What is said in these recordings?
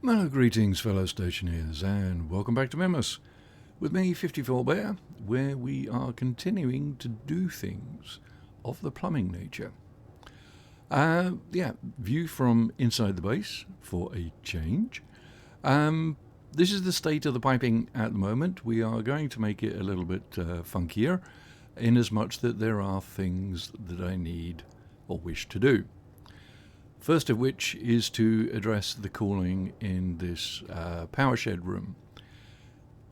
Hello, greetings, fellow stationeers, and welcome back to Mimas with me, 54 Bear, where we are continuing to do things of the plumbing nature. View from inside the base for a change. This is the state of the piping at the moment. We are going to make it a little bit funkier, in as much that there are things that I need or wish to do. First of which is to address the cooling in this power shed room.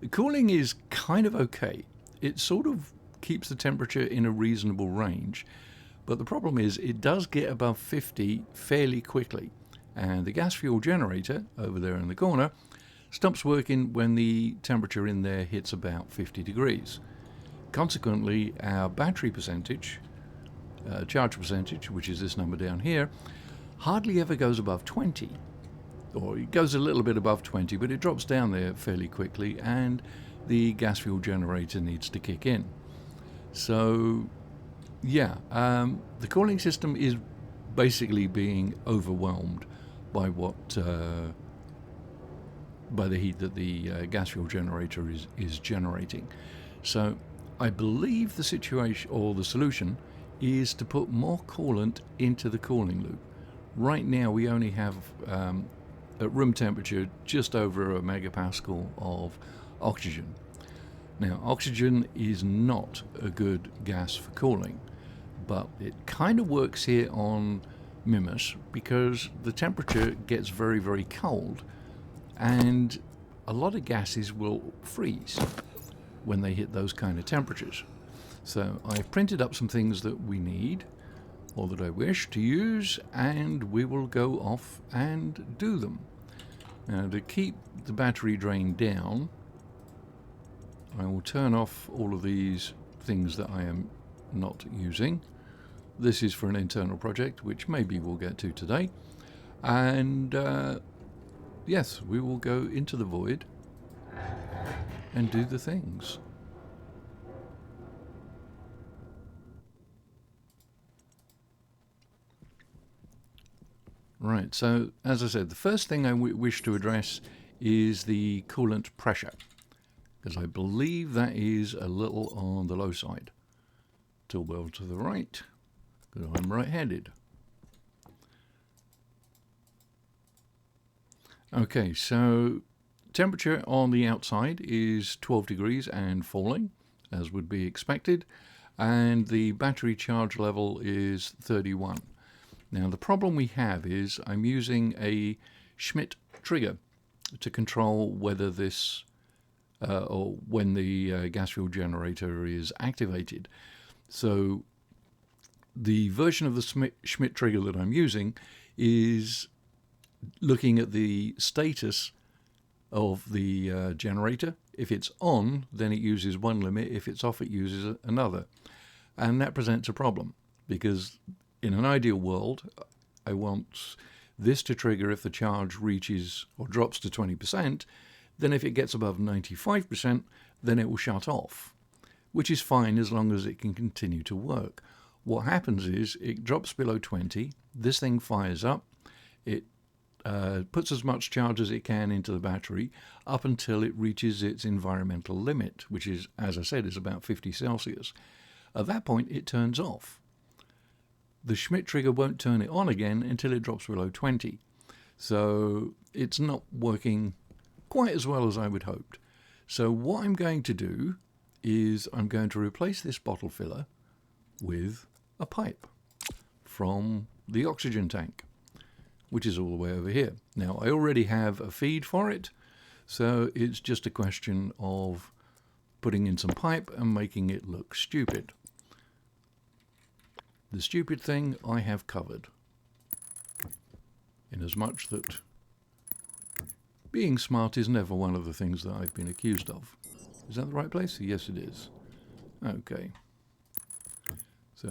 The cooling is kind of okay. It sort of keeps the temperature in a reasonable range, but the problem is it does get above 50 fairly quickly, and the gas fuel generator over there in the corner stops working when the temperature in there hits about 50 degrees. Consequently, our battery percentage, charge percentage, which is this number down here, hardly ever goes above 20, or it goes a little bit above 20, but it drops down there fairly quickly, and the gas fuel generator needs to kick in. So the cooling system is basically being overwhelmed by by the heat that the gas fuel generator is generating. So I believe the situation or the solution is to put more coolant into the cooling loop. Right now we only have at room temperature just over a megapascal of oxygen. Now oxygen is not a good gas for cooling, but it kind of works here on Mimas because the temperature gets very, very cold, and a lot of gases will freeze when they hit those kind of temperatures. So I've printed up some things that we need, or that I wish to use, and we will go off and do them. Now, to keep the battery drain down, I will turn off all of these things that I am not using. This is for an internal project, which maybe we'll get to today. And yes, we will go into the void and do the things. Right, so as I said, the first thing I wish to address is the coolant pressure, because I believe that is a little on the low side. Tilt well to the right, because I'm right-handed. Okay, so temperature on the outside is 12 degrees and falling, as would be expected, and the battery charge level is 31. Now the problem we have is I'm using a Schmidt trigger to control whether this or when the gas fuel generator is activated. So the version of the Schmidt trigger that I'm using is looking at the status of the generator. If it's on, then it uses one limit. If it's off, it uses another. And that presents a problem, because in an ideal world, I want this to trigger if the charge reaches or drops to 20%, then if it gets above 95%, then it will shut off, which is fine as long as it can continue to work. What happens is it drops below 20, this thing fires up, it puts as much charge as it can into the battery up until it reaches its environmental limit, which is, as I said, is about 50 Celsius. At that point, it turns off. The Schmidt trigger won't turn it on again until it drops below 20. So it's not working quite as well as I would hoped. So what I'm going to do is I'm going to replace this bottle filler with a pipe from the oxygen tank, which is all the way over here. Now I already have a feed for it, so it's just a question of putting in some pipe and making it look stupid. The stupid thing I have covered, in as much that being smart is never one of the things that I've been accused of. Is that the right place? Yes, it is. Okay. So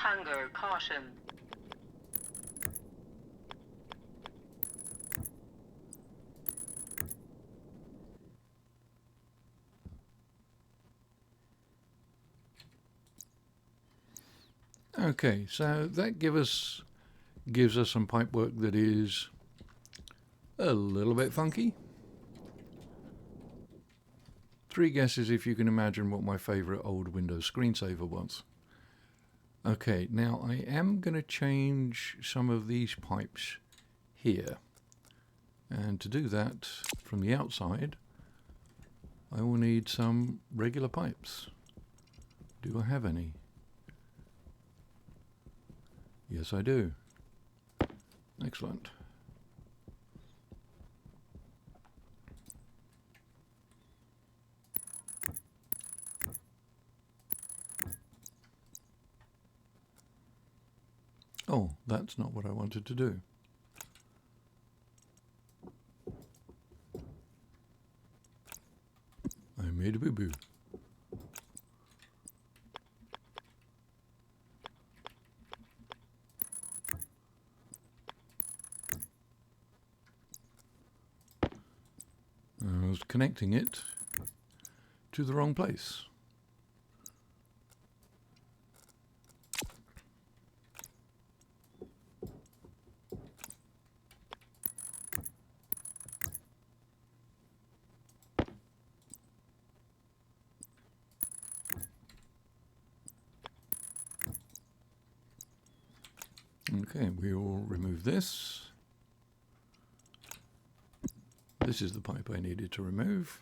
Hunger caution. Okay, so that gives us some pipe work that is a little bit funky. 3 guesses if you can imagine what my favourite old Windows screensaver was. Okay, now I am going to change some of these pipes here. And to do that, from the outside, I will need some regular pipes. Do I have any? Yes, I do. Excellent. Oh, that's not what I wanted to do. I made a boo-boo. I was connecting it to the wrong place. Okay, we will remove this. This is the pipe I needed to remove.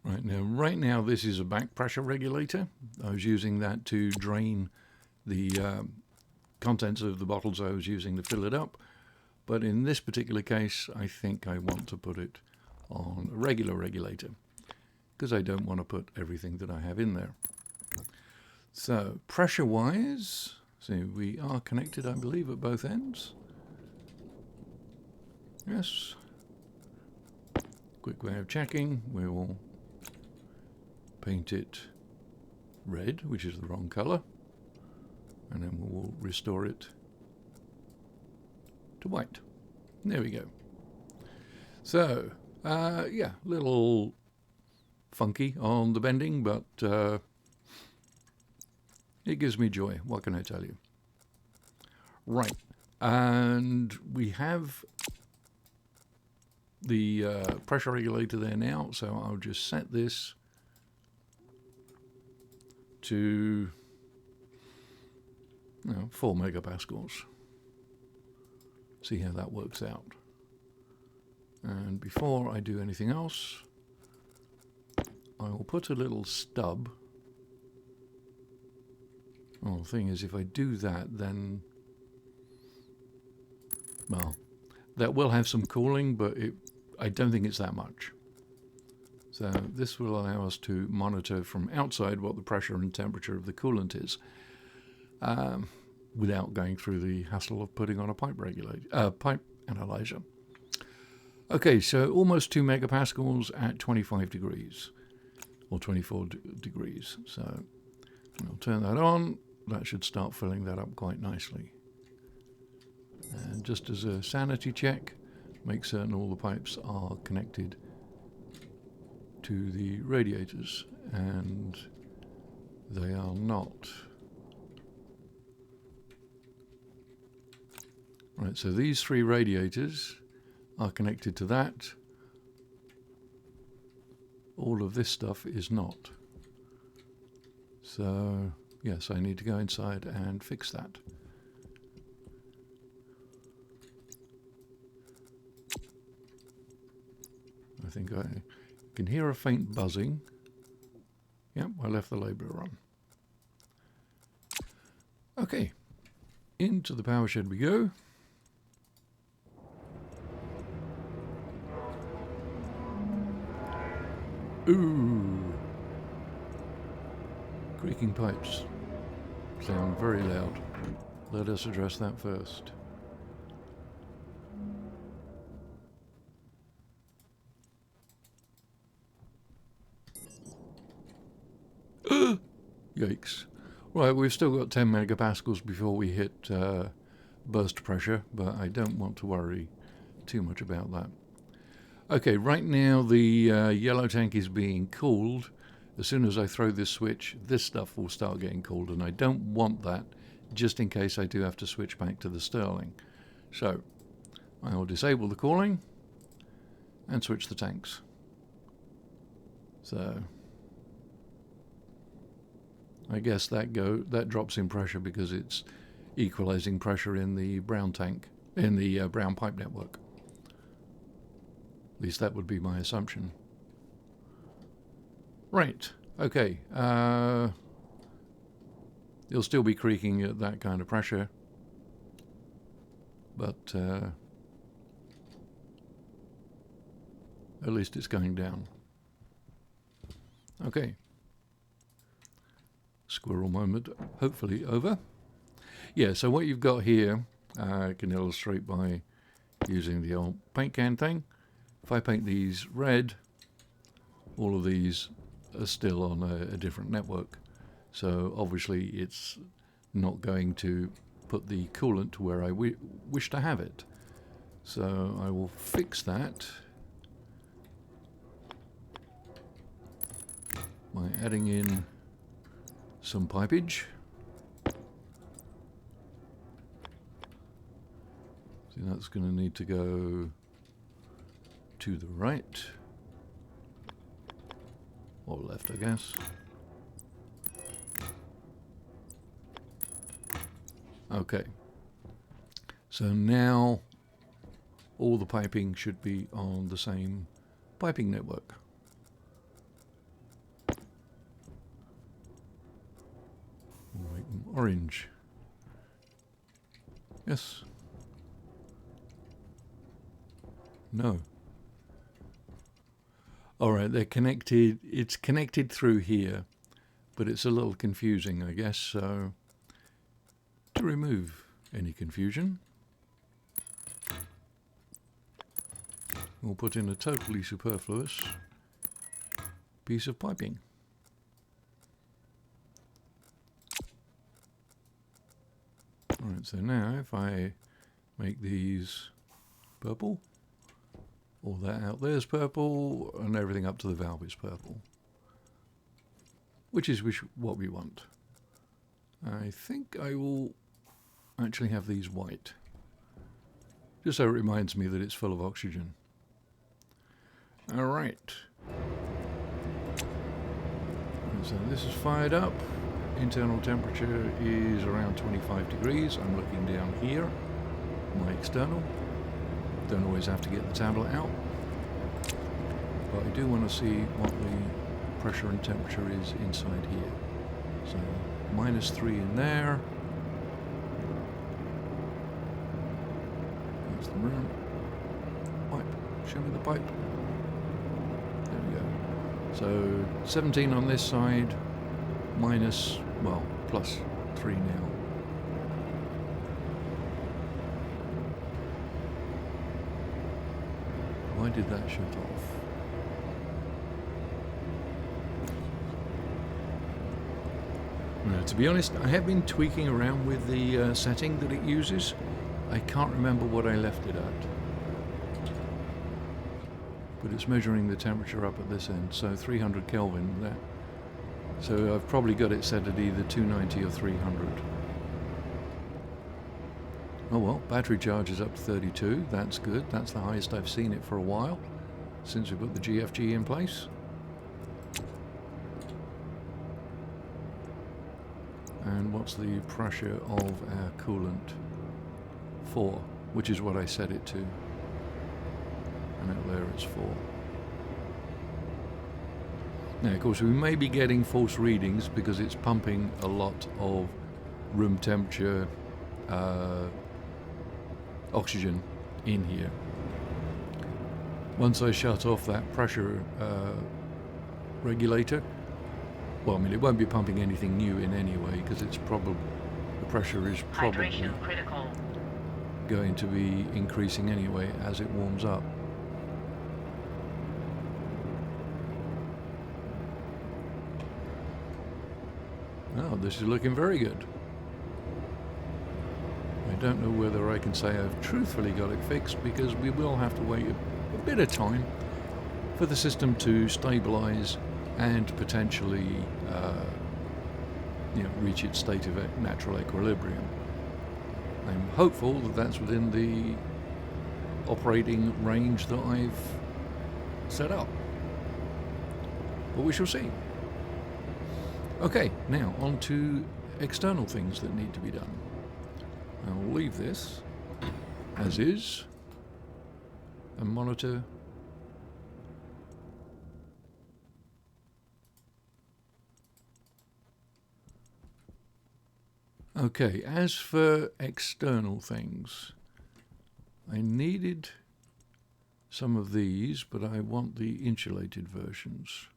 Right now this is a back pressure regulator. I was using that to drain the contents of the bottles I was using to fill it up. But in this particular case, I think I want to put it on a regular regulator because I don't want to put everything that I have in there. So pressure-wise, see, we are connected, I believe, at both ends. Yes. Quick way of checking, we will paint it red, which is the wrong color, and then we will restore it to white. There we go. So, yeah, little funky on the bending, but it gives me joy. What can I tell you? Right, and we have the pressure regulator there now, so I'll just set this to 4 megapascals. See how that works out. And before I do anything else, I will put a little stub. Oh, the thing is, if I do that, then, well, that will have some cooling, but I don't think it's that much. So this will allow us to monitor from outside what the pressure and temperature of the coolant is, without going through the hassle of putting on a pipe analyzer. Okay, so almost 2 megapascals at 25 degrees, or 24 degrees. So we'll turn that on. That should start filling that up quite nicely. And just as a sanity check, make certain all the pipes are connected to the radiators, and they are not. Right, so these 3 radiators are connected to that. All of this stuff is not. So, yes, I need to go inside and fix that. I think I can hear a faint buzzing. Yep, I left the labeler on. Okay, into the power shed we go. Ooh, creaking pipes sound very loud. Let us address that first. Yikes. Right, we've still got 10 megapascals before we hit burst pressure, but I don't want to worry too much about that. Okay, right now the yellow tank is being cooled. As soon as I throw this switch, this stuff will start getting cooled, and I don't want that, just in case I do have to switch back to the Stirling. So I will disable the cooling and switch the tanks. So I guess that drops in pressure because it's equalizing pressure in the brown tank, in the brown pipe network. At least that would be my assumption. Right, okay. It'll still be creaking at that kind of pressure, but at least it's going down. Okay. Squirrel moment, hopefully over. Yeah, so what you've got here, I can illustrate by using the old paint can thing. If I paint these red, all of these are still on a different network. So obviously it's not going to put the coolant to where I wish to have it. So I will fix that by adding in some pipage. So that's going to need to go to the right, or left, I guess. Okay, so now all the piping should be on the same piping network. We'll make them orange. Yes. No. Alright, they're connected. It's connected through here, but it's a little confusing, I guess. So to remove any confusion, we'll put in a totally superfluous piece of piping. Alright, so now if I make these purple, all that out there's purple, and everything up to the valve is purple, which is what we want. I think I will actually have these white, just so it reminds me that it's full of oxygen. Alright, so this is fired up. Internal temperature is around 25 degrees. I'm looking down here, my external. Don't always have to get the tablet out, but I do want to see what the pressure and temperature is inside here. So -3 in there. That's the room. Pipe. Show me the pipe. There we go. So 17 on this side, +3 now. Why did that shut off? Now, to be honest, I have been tweaking around with the setting that it uses. I can't remember what I left it at. But it's measuring the temperature up at this end, so 300 Kelvin. So I've probably got it set at either 290 or 300. Oh well, battery charge is up to 32, that's good. That's the highest I've seen it for a while, since we put the GFG in place. And what's the pressure of our coolant? 4, which is what I set it to. And out there it's 4. Now, of course, we may be getting false readings because it's pumping a lot of room temperature oxygen in here. Once I shut off that pressure regulator, well, I mean, it won't be pumping anything new in anyway because it's probably, the pressure is probably going to be increasing anyway as it warms up. this is looking very good. I don't know whether I can say I've truthfully got it fixed, because we will have to wait a bit of time for the system to stabilize and potentially reach its state of natural equilibrium. I'm hopeful that that's within the operating range that I've set up, but we shall see. Okay, now on to external things that need to be done. I'll leave this as is and monitor. Okay, as for external things, I needed some of these, but I want the insulated versions.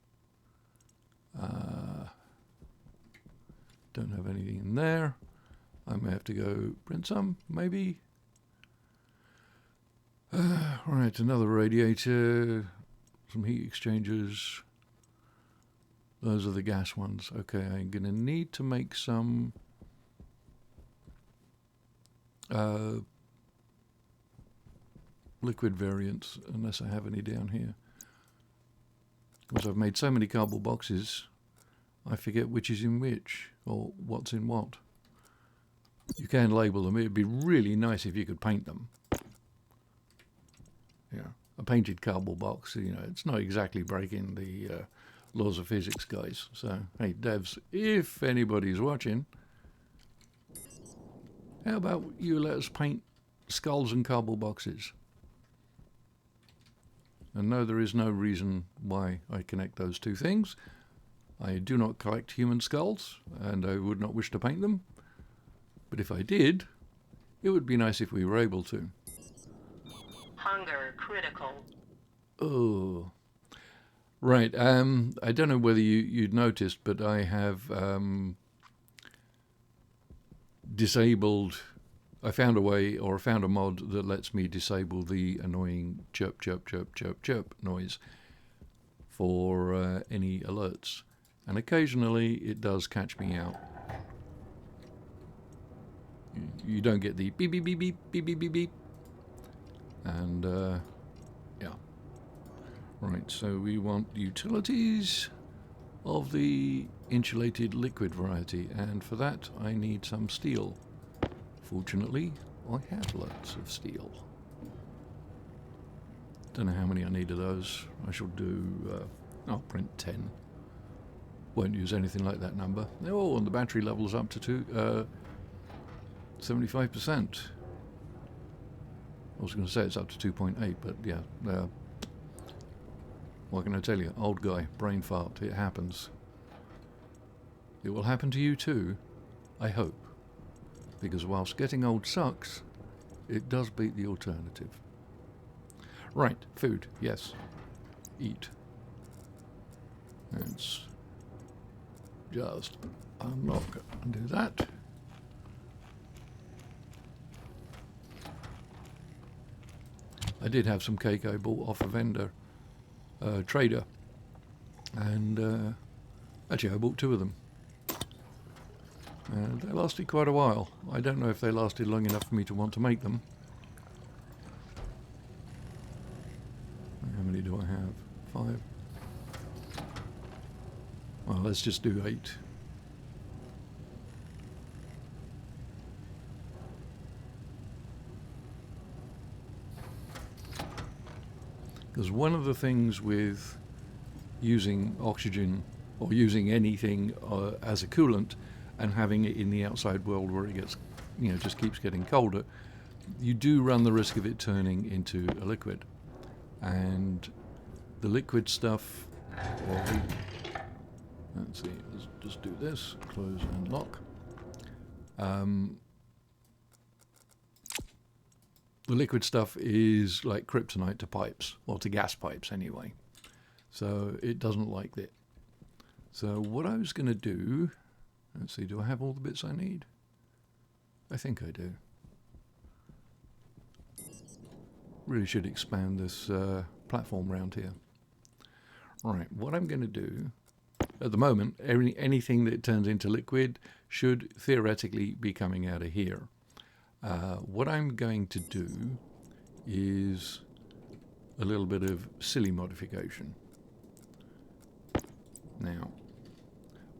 Don't have anything in there. I may have to go print some, maybe. Right, another radiator, some heat exchangers. Those are the gas ones. Okay, I'm going to need to make some liquid variants, unless I have any down here. Because I've made so many cardboard boxes, I forget which is in which, or what's in what. You can label them. It'd be really nice if you could paint them. Yeah, a painted cardboard box, it's not exactly breaking the laws of physics, guys. So, hey, devs, if anybody's watching, how about you let us paint skulls and cardboard boxes? And no, there is no reason why I connect those two things. I do not collect human skulls, and I would not wish to paint them. But if I did, it would be nice if we were able to. Hunger critical. Oh. Right, I don't know whether you'd noticed, but I have disabled... I found a way, or I found a mod that lets me disable the annoying chirp, chirp, chirp, chirp, chirp noise for any alerts. And occasionally it does catch me out. You don't get the beep, beep, beep, beep, beep, beep, beep, beep. And, yeah. Right, so we want utilities of the insulated liquid variety. And for that, I need some steel. Fortunately, I have lots of steel. Don't know how many I need of those. I shall do, I'll print 10. Won't use anything like that number. Oh, and the battery level's up to 75%. I was going to say it's up to 2.8, but yeah. What can I tell you? Old guy, brain fart, it happens. It will happen to you too, I hope. Because whilst getting old sucks, it does beat the alternative. Right, food, yes. Eat. Let's just unlock and do that. I did have some cake I bought off a vendor, trader, and actually I bought 2 of them. And they lasted quite a while. I don't know if they lasted long enough for me to want to make them. How many do I have? 5. Well, let's just do 8. Because one of the things with using oxygen or using anything as a coolant and having it in the outside world where it gets, just keeps getting colder, you do run the risk of it turning into a liquid. And the liquid stuff, let's see, let's just do this, close and lock. The liquid stuff is like kryptonite to pipes, or to gas pipes anyway. So it doesn't like it. So what I was going to do, let's see, do I have all the bits I need? I think I do. Really should expand this platform round here. Right, what I'm going to do at the moment, anything that turns into liquid should theoretically be coming out of here. What I'm going to do is a little bit of silly modification. Now,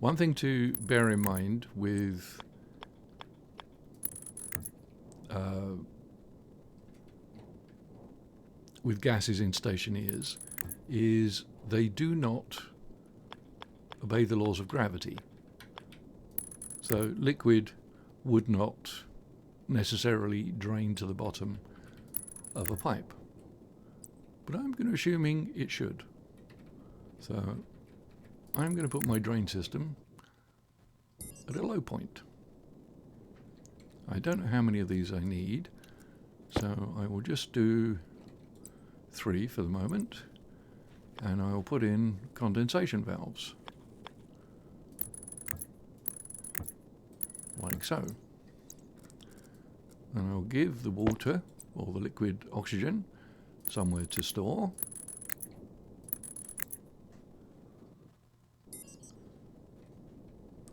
one thing to bear in mind with gases in Stationeers is they do not obey the laws of gravity. So liquid would not necessarily drain to the bottom of a pipe, but I'm going to assuming it should. So I'm going to put my drain system at a low point. I don't know how many of these I need, so I will just do 3 for the moment, and I'll put in condensation valves, like so. And I'll give the water, or the liquid oxygen, somewhere to store.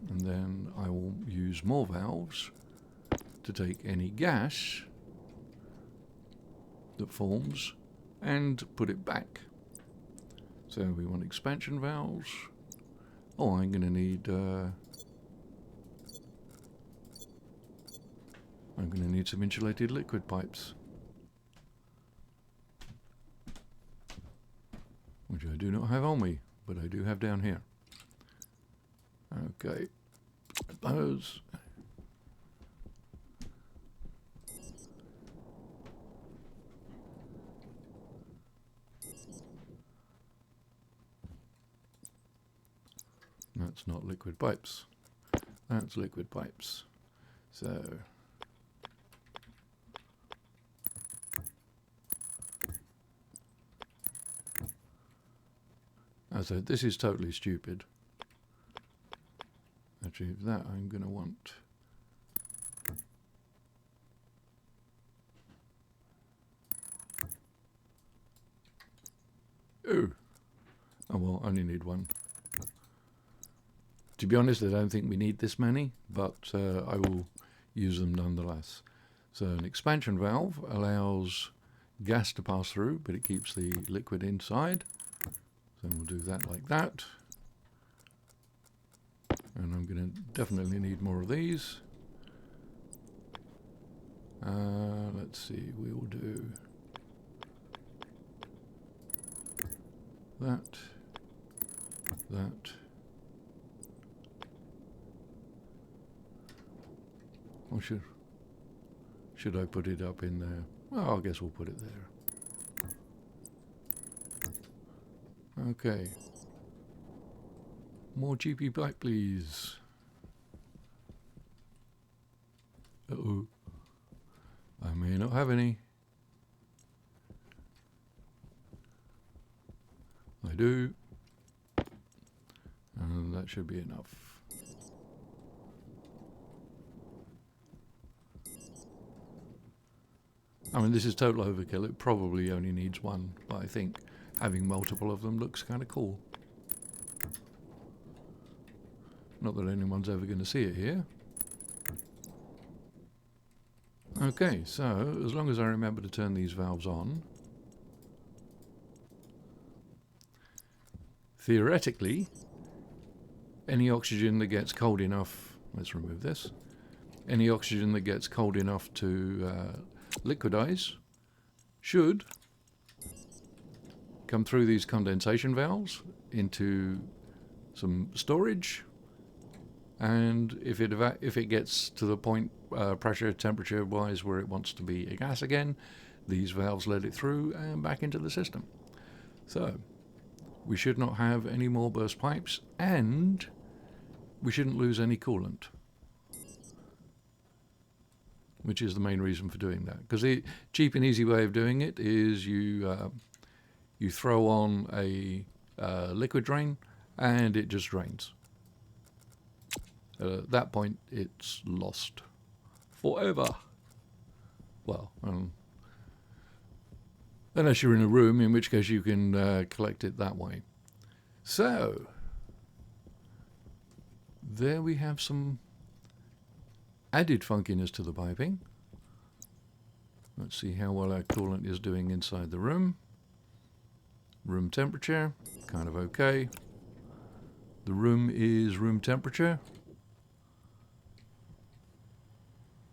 And then I will use more valves to take any gas that forms and put it back. So we want expansion valves. Oh, I'm going to need some insulated liquid pipes, which I do not have on me, but I do have down here. Okay, those. That's not liquid pipes. That's liquid pipes. So I said, this is totally stupid. Actually, that I'm going to want. Oh, well, I only need one. To be honest, I don't think we need this many, but I will use them nonetheless. So an expansion valve allows gas to pass through, but it keeps the liquid inside. So we'll do that like that. And I'm going to definitely need more of these. Let's see, we will do that, that. Or should I put it up in there? Well, I guess we'll put it there. Okay. More GP pipe, please. Uh-oh. I may not have any. I do. And that should be enough. I mean, this is total overkill. It probably only needs one, but I think having multiple of them looks kind of cool. Not that anyone's ever going to see it here. Okay, so as long as I remember to turn these valves on, theoretically, any oxygen that gets cold enough, let's remove this, any oxygen that gets cold enough to liquidize should come through these condensation valves into some storage, and if it gets to the point pressure temperature wise where it wants to be a gas again, these valves let it through and back into the system. So we should not have any more burst pipes, and we shouldn't lose any coolant, which is the main reason for doing that. Because the cheap and easy way of doing it is you throw on a liquid drain and it just drains. At that point, it's lost forever. Well, unless you're in a room, in which case you can collect it that way. So, there we have some added funkiness to the piping. Let's see how well our coolant is doing inside the room. Room temperature, kind of okay. The room is room temperature.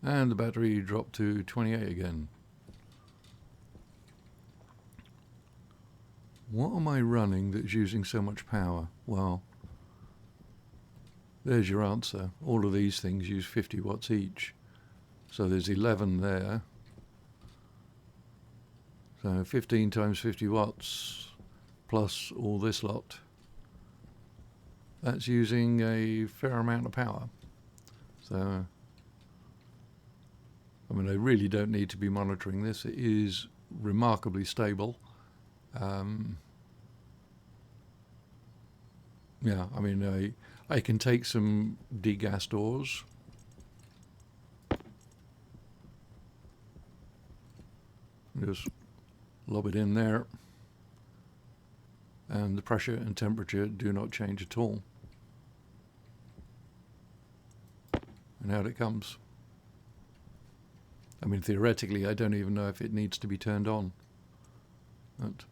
And the battery dropped to 28 again. What am I running that's using so much power? Well, there's your answer. All of these things use 50 watts each. So there's 11 there. So 15 times 50 watts plus all this lot. That's using a fair amount of power. So, I mean, I really don't need to be monitoring this. It is remarkably stable. Yeah, I mean, I can take some degas doors. Just lob it in there. And the pressure and temperature do not change at all. And out it comes. I mean, theoretically, I don't even know if it needs to be turned on. But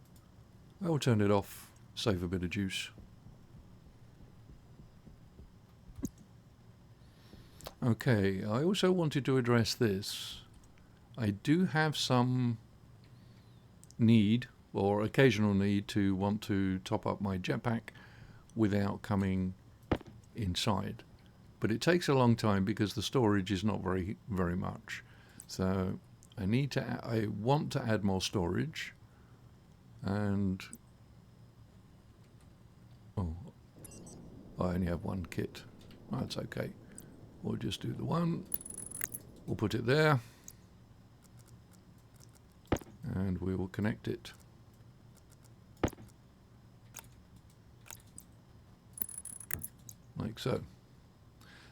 I will turn it off, save a bit of juice. Okay, I also wanted to address this. I do have some need, or occasional need, to want to top up my jetpack without coming inside. But it takes a long time because the storage is not very much. So I want to add more storage, and I only have one kit. That's okay. We'll just do the one. We'll put it there, and we will connect it. Like so.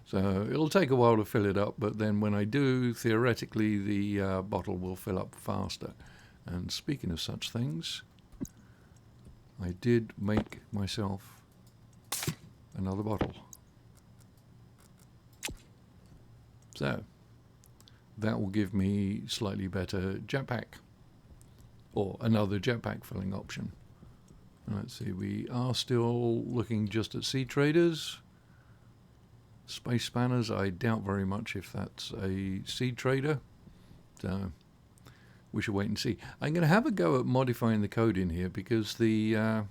So it'll take a while to fill it up, but then when I do, theoretically the bottle will fill up faster. And speaking of such things, I did make myself another bottle. So that will give me slightly better jetpack, or another jetpack filling option. Let's see, we are still looking just at sea traders. Space spanners, I doubt very much if that's a seed trader. So we should wait and see. I'm going to have a go at modifying the code in here because the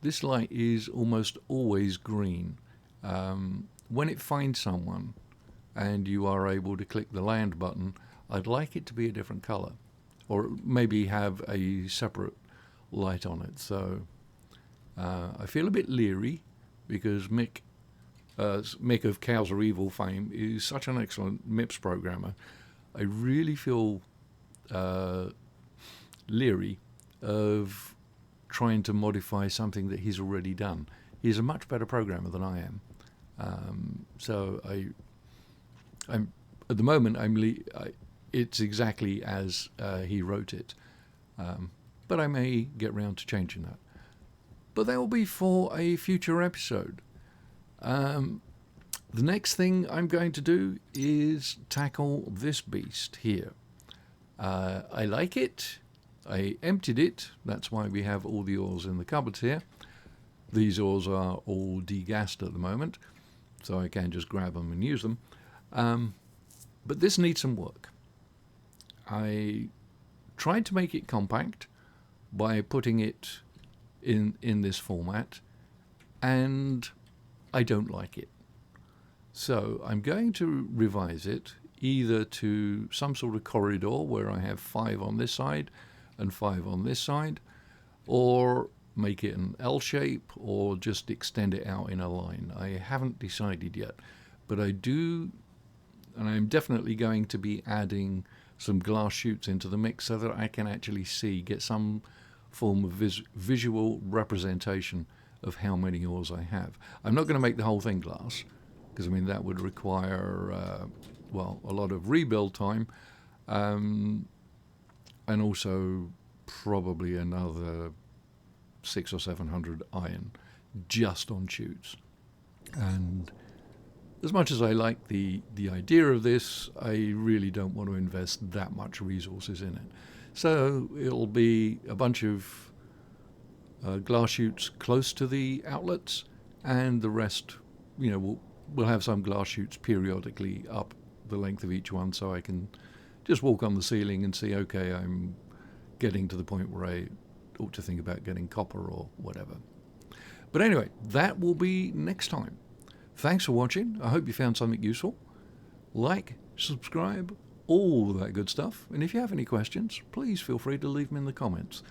this light is almost always green. When it finds someone and you are able to click the land button, I'd like it to be a different color, or maybe have a separate light on it. So I feel a bit leery because Mick of Cows Are Evil fame is such an excellent MIPS programmer. I really feel leery of trying to modify something that he's already done. He's a much better programmer than I am. So I'm at the moment it's exactly as he wrote it, but I may get round to changing that. But that will be for a future episode. The next thing I'm going to do is tackle this beast here. I like it. I emptied it. That's why we have all the oils in the cupboards here. These oils are all degassed at the moment, so I can just grab them and use them. But this needs some work. I tried to make it compact by putting it in this format, and I don't like it. So I'm going to revise it either to some sort of corridor where I have 5 on this side and 5 on this side, or make it an L shape, or just extend it out in a line. I haven't decided yet, but I do, and I'm definitely going to be adding some glass chutes into the mix so that I can actually get some form of visual representation of how many ores I have. I'm not going to make the whole thing glass, because I mean that would require a lot of rebuild time, and also probably another 600 or 700 iron just on tubes. And as much as I like the idea of this, I really don't want to invest that much resources in it. So it'll be a bunch of glass chutes close to the outlets, and the rest, we'll have some glass chutes periodically up the length of each one, so I can just walk on the ceiling and see, okay, I'm getting to the point where I ought to think about getting copper or whatever. But anyway, that will be next time. Thanks for watching. I hope you found something useful. Like, subscribe, all that good stuff. And if you have any questions, please feel free to leave them in the comments.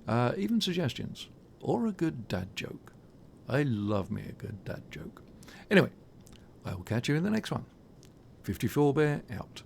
Even suggestions, or a good dad joke. I love me a good dad joke. Anyway, I will catch you in the next one. 54 Bear out.